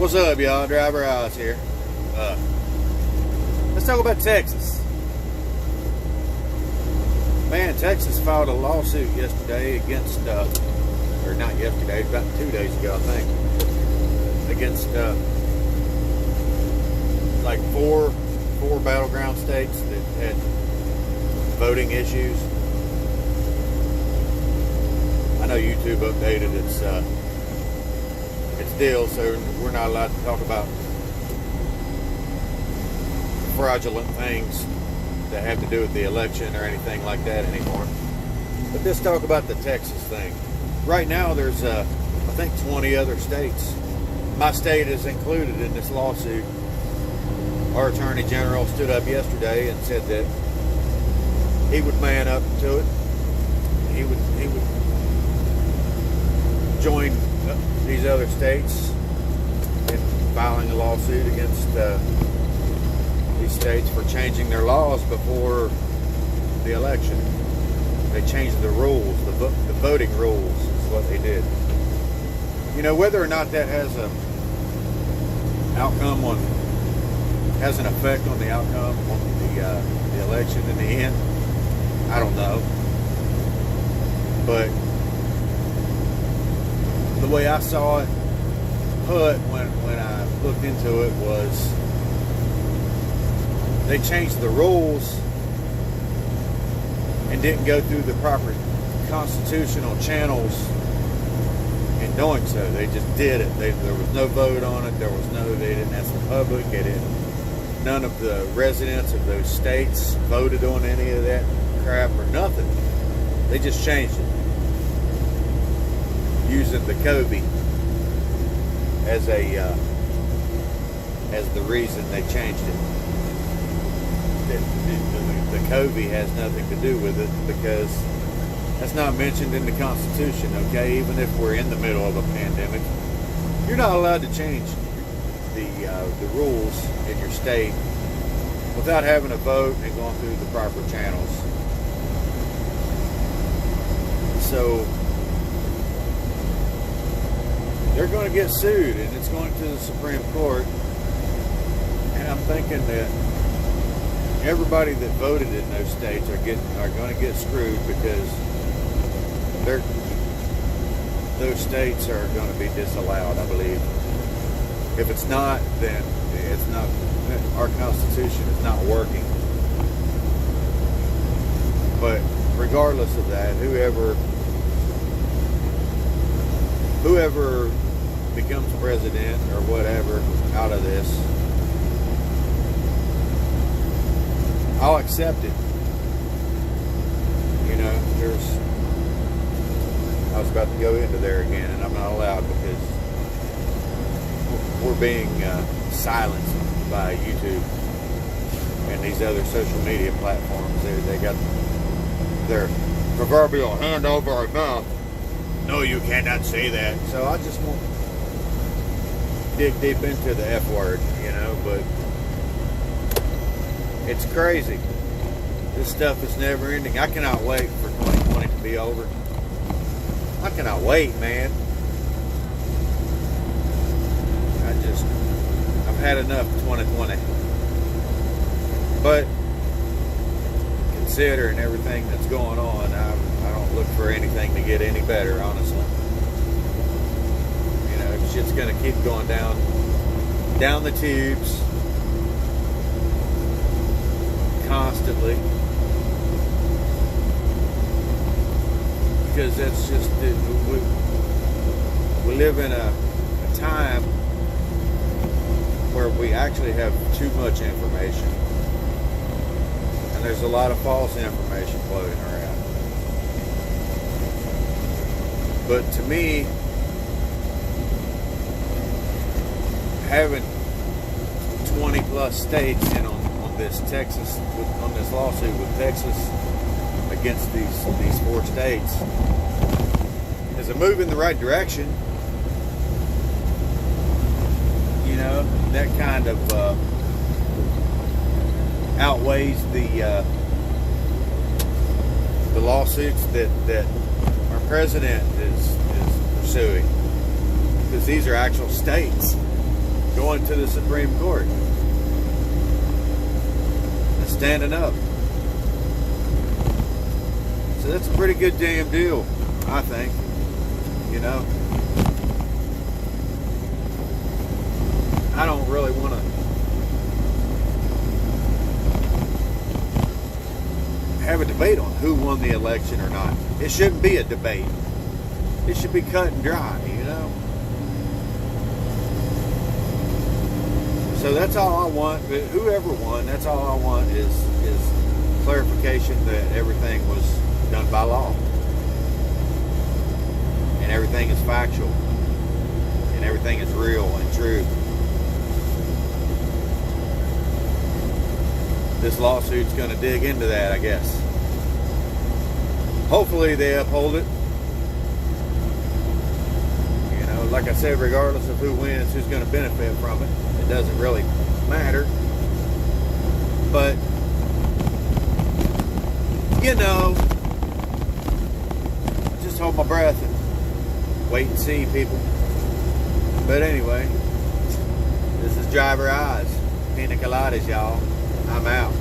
What's up, y'all? Driver Oz here. Let's talk about Texas. Man, Texas filed a lawsuit yesterday against, or not yesterday, about 2 days ago, I think, against like four battleground states that had voting issues. I know YouTube updated its deal, so we're not allowed to talk about fraudulent things that have to do with the election or anything like that anymore. But let's talk about the Texas thing. Right now there's I think 20 other states. My state is included in this lawsuit. Our Attorney General stood up yesterday and said that he would man up to it. He would join these other states in filing a lawsuit against these states for changing their laws before the election. They changed the rules, the voting rules is what they did. You know, whether or not that has a outcome on, has an effect on the outcome on the election in the end, I don't know. But the way I saw it put when I looked into it was they changed the rules and didn't go through the proper constitutional channels in doing so. They just did it. There was no vote on it. They didn't ask the public. None of the residents of those states voted on any of that crap or nothing. They just changed it using the COVID as the reason they changed it. The COVID has nothing to do with it because that's not mentioned in the Constitution, okay? Even if we're in the middle of a pandemic, you're not allowed to change the rules in your state without having a vote and going through the proper channels. So they're going to get sued, and it's going to the Supreme Court. And I'm thinking that everybody that voted in those states are going to get screwed because those states are going to be disallowed, I believe. If it's not, then it's not. Our Constitution is not working. But regardless of that, whoever becomes president or whatever out of this, I'll accept it. You know, I was about to go into there again, and I'm not allowed because we're being silenced by YouTube and these other social media platforms. They got their proverbial hand over our mouth. No, you cannot say that. So I just won't dig deep into the F word, you know, but it's crazy. This stuff is never ending. I cannot wait for 2020 to be over. I cannot wait, man. I've had enough of 2020. But considering everything that's going on, I don't look for anything to get any better, honestly. You know, shit's gonna keep going down the tubes constantly, because that's just we live in a time where we actually have too much information, and there's a lot of false information floating around. But to me, having 20 plus states in on this Texas, on this lawsuit with Texas against these four states is a move in the right direction. You know, that kind of outweighs the lawsuits that our president is pursuing, because these are actual states. going to the Supreme Court and standing up. So that's a pretty good damn deal, I think. You know, I don't really want to have a debate on who won the election or not. It shouldn't be a debate. It should be cut and dry, you know. So that's all I want. Whoever won, that's all I want is clarification that everything was done by law. And everything is factual. And everything is real and true. This lawsuit's going to dig into that, I guess. Hopefully they uphold it. You know, like I said, regardless of who wins, who's going to benefit from it, it doesn't really matter. But, you know, just hold my breath and wait and see, people. But anyway, this is Driver Eyes. Pina coladas, y'all. I'm out.